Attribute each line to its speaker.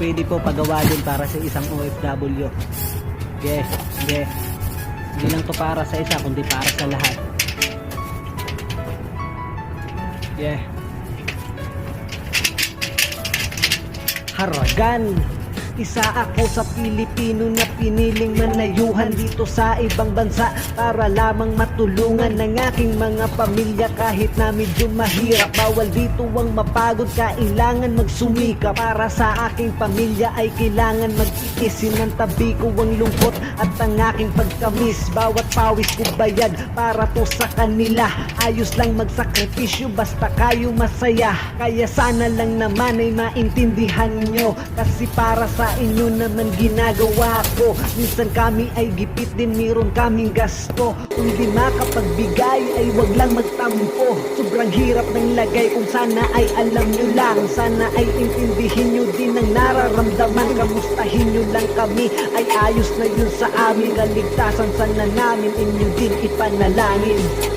Speaker 1: pwede po pagawa din para sa isang OFW. Yes, yes. Hindi lang to para sa isa, kundi para sa lahat. Yeah. Haragan. Isa ako sa Pilipino na piniling manayuhan dito sa ibang bansa para lamang matulungan ng aking mga pamilya kahit na medyo mahirap. Bawal dito ang mapagod, kailangan magsumika. Para sa aking pamilya ay kailangan magtiis. Sinantabi ko ang lungkot at ang aking pagkamis. Bawat pawis ko bayad para to sa kanila. Ayos lang magsakripisyo basta kayo masaya. Kaya sana lang naman ay maintindihan nyo, kasi para sa inyo naman ginagawa ko. Minsan kami ay gipit din, meron kaming gasto. Kung di makapagbigay ay wag lang magtampo. Sobrang hirap ng lagay, kung sana ay alam nyo lang. Sana ay intindihin nyo din ang nararamdaman. Kamustahin nyo lang kami, ay ayos na yun sa amin. Kaligtasan sana namin, inyo din ipanalangin.